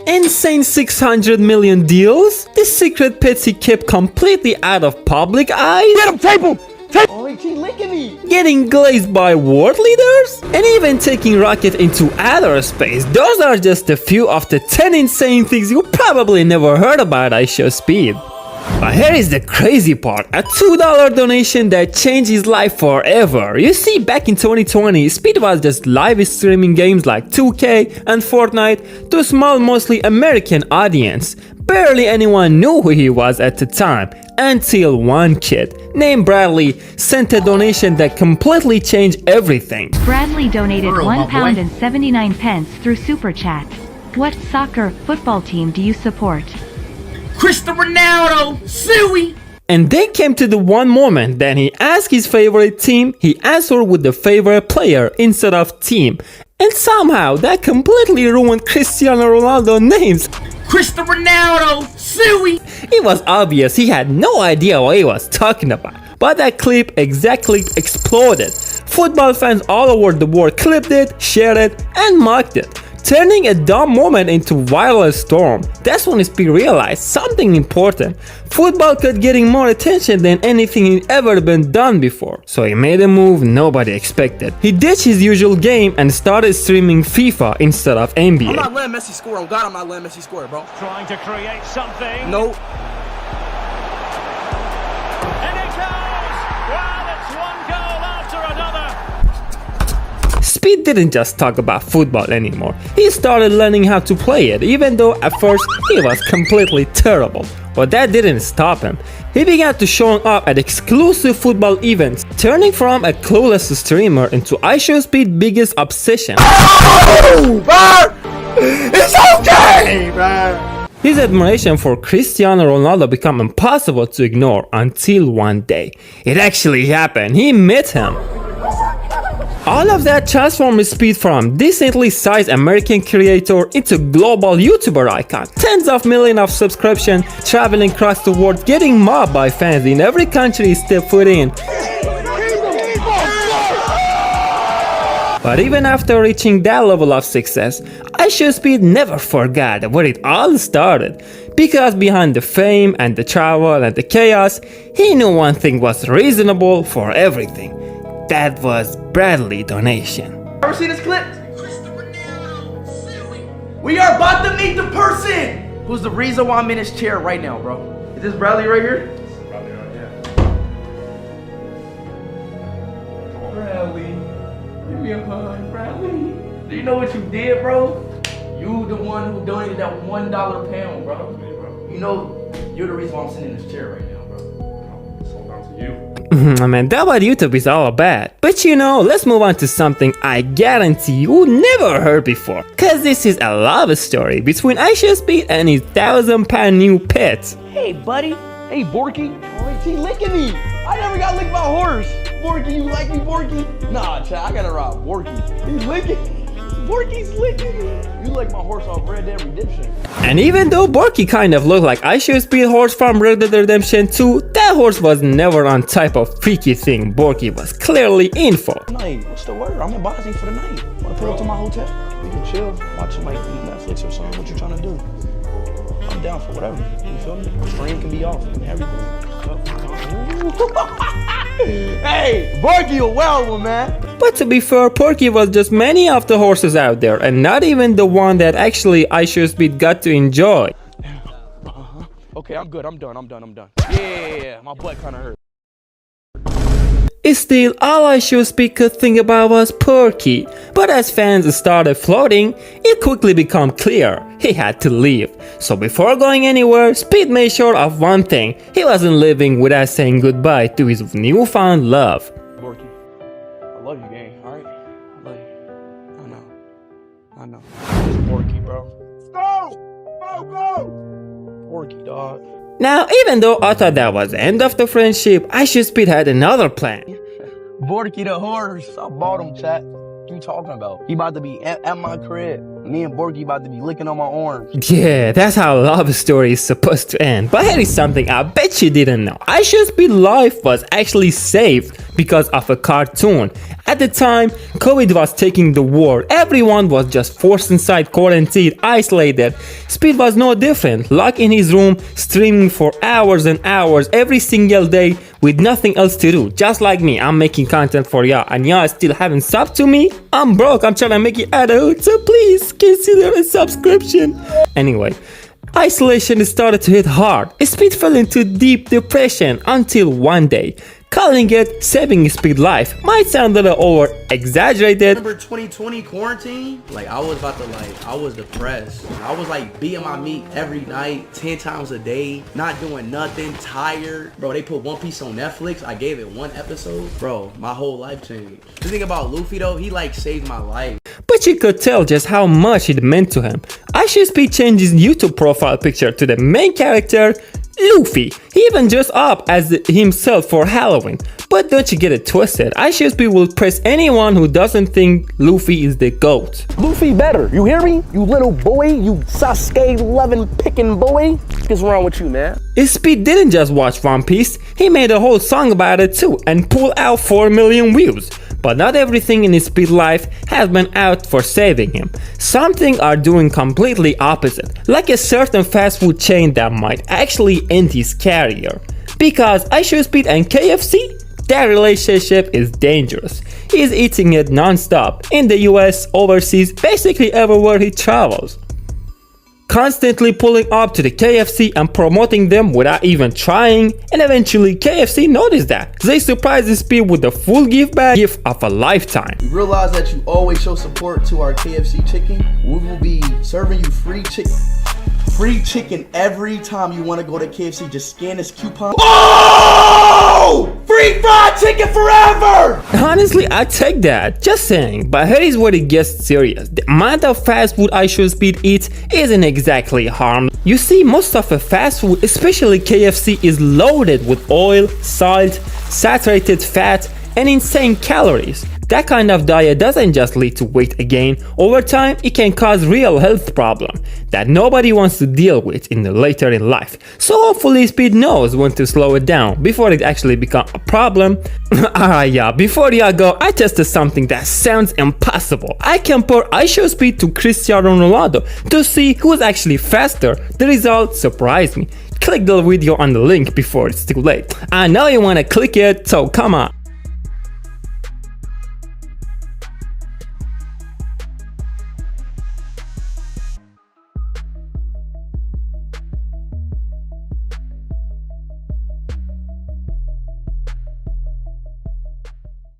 insane 600 million deals, the secret pets he kept completely out of public eyes, Get him, tape him! Oh, he keep licking me! getting glazed by world leaders, and even taking rocket into outer space. Those are just a few of the 10 insane things you probably never heard about iShowSpeed. But here is the crazy part, a $2 donation that changed his life forever. You see, back in 2020, Speed was just live streaming games like 2K and Fortnite to a small, mostly American audience. Barely anyone knew who he was at the time, until one kid, named Bradley, sent a donation that completely changed everything. Bradley donated £1.79 through Super Chat. What soccer football team do you support? Cristiano Ronaldo! Suey! And then came to the one moment that he asked his favorite team, he answered with the favorite player instead of team. And somehow that completely ruined Cristiano Ronaldo's names. Cristiano Ronaldo! Suey! It was obvious he had no idea what he was talking about. But that clip exactly exploded. Football fans all over the world clipped it, shared it, and mocked it, turning a dumb moment into viral storm. That's when Speed realized something important. Football kept getting more attention than anything had ever been done before. So he made a move nobody expected. He ditched his usual game and started streaming FIFA instead of NBA. I'm not letting Messi score. On God, I'm not letting Messi score, bro. Trying to create something. Nope. And it goes! Well, it's one goal after another. Speed didn't just talk about football anymore. He started learning how to play it, even though at first he was completely terrible. But that didn't stop him. He began to showing up at exclusive football events, turning from a clueless streamer into iShowSpeed's biggest obsession. Oh, man! It's okay, man! His admiration for Cristiano Ronaldo became impossible to ignore until one day. It actually happened. He met him. All of that transformed Speed from decently sized American creator into global YouTuber icon. Tens of millions of subscriptions, traveling across the world, getting mobbed by fans in every country he stepped foot in. But even after reaching that level of success, iShowSpeed never forgot where it all started. Because behind the fame and the travel and the chaos, he knew one thing was reasonable for everything. That was Bradley donation. Ever seen this clip? We are about to meet the person who's the reason why I'm in this chair right now, bro. Is this Bradley right here? Bradley right here. Bradley, give me a hug, Bradley. Do you know what you did, bro? You the one who donated that $1 pound, bro. Me, bro. You know, you're the reason why I'm sitting in this chair right now, bro. It's all down to you. I mean, that's what YouTube is all about. But you know, let's move on to something I guarantee you never heard before. Cause this is a love story between iShowSpeed and his 1,000-pound new pet. Hey, buddy. Hey, Borky. Oh, he licking me. I never got licked by a horse. Borky, you like me, Borky? Nah, Chad, I gotta rob Borky. He's licking. Borky's licking me. You like my horse off Red Dead Redemption. And even though Borky kind of looked like iShowSpeed horse from Red Dead Redemption 2, that horse was never on type of freaky thing Borky was clearly in for. Night, what's the word? I'm advising for the night. Wanna pull up to my hotel? We can chill, watching like Netflix or something. What you trying to do? I'm down for whatever. You feel me? Stream can be off and everything. Hey, Borky a wild one, man. But to be fair, Porky was just many of the horses out there, and not even the one that actually iShowSpeed got to enjoy. Okay, I'm good. I'm done. Yeah, my butt kind of hurt. Still, all iShowSpeed could think about was Porky. But as fans started floating, it quickly became clear he had to leave. So before going anywhere, Speed made sure of one thing: he wasn't leaving without saying goodbye to his newfound love. Borky, I love you, gang. All right, I love you. I know. It's Borky, bro. Go! Borky, dog. Now, even though I thought that was the end of the friendship, iShowSpeed had another plan. Borky the horse. I bought him, chat. What you talking about? He about to be at my crib. Me and Borky about to be licking on my arms. Yeah, that's how a love story is supposed to end. But here is something I bet you didn't know. iShowSpeed's life was actually saved because of a cartoon. At the time, COVID was taking the world. Everyone was just forced inside, quarantined, isolated. Speed was no different, locked in his room, streaming for hours and hours every single day with nothing else to do. Just like me, I'm making content for y'all and y'all still haven't subbed to me? I'm broke, I'm trying to make it adult, so please consider a subscription. Anyway, isolation started to hit hard. Speed fell into deep depression until one day. Calling it saving Speed life might sound a little over exaggerated. Remember 2020 quarantine? Like I was depressed. I was like beating my meat every night, 10 times a day, not doing nothing, tired. Bro, they put One Piece on Netflix. I gave it one episode. Bro, my whole life changed. The thing about Luffy though, he like saved my life. But you could tell just how much it meant to him. iShowSpeed changed his YouTube profile picture to the main character, Luffy. He even dressed up as himself for Halloween. But don't you get it twisted, iShowSpeed will press anyone who doesn't think Luffy is the GOAT. Luffy better, you hear me? You little boy, you Sasuke loving picking boy. What's wrong with you, man? Speed didn't just watch One Piece, he made a whole song about it too and pulled out 4 million views. But not everything in his Speed life has been out for saving him. Some things are doing completely opposite, like a certain fast food chain that might actually end his career. Because iShowSpeed and KFC, their relationship is dangerous. He's eating it non-stop in the US, overseas, basically everywhere he travels. Constantly pulling up to the KFC and promoting them without even trying, and eventually KFC noticed that. They surprised Speed with the full gift of a lifetime. We realize that you always show support to our KFC chicken. We will be serving you free chicken every time you want to go to KFC. Just scan this coupon. Oh! Free fried chicken forever! Honestly, I take that, just saying. But here is where it gets serious. The amount of fast food iShowSpeed eats isn't exactly harmless. You see, most of the fast food, especially KFC, is loaded with oil, salt, saturated fat, and insane calories. That kind of diet doesn't just lead to weight gain. Over time, it can cause real health problems that nobody wants to deal with later in life. So hopefully Speed knows when to slow it down before it actually becomes a problem. Yeah, before y'all go, I tested something that sounds impossible. I compared iShowSpeed to Cristiano Ronaldo to see who's actually faster. The result surprised me. Click the video on the link before it's too late. I know you wanna click it, so come on.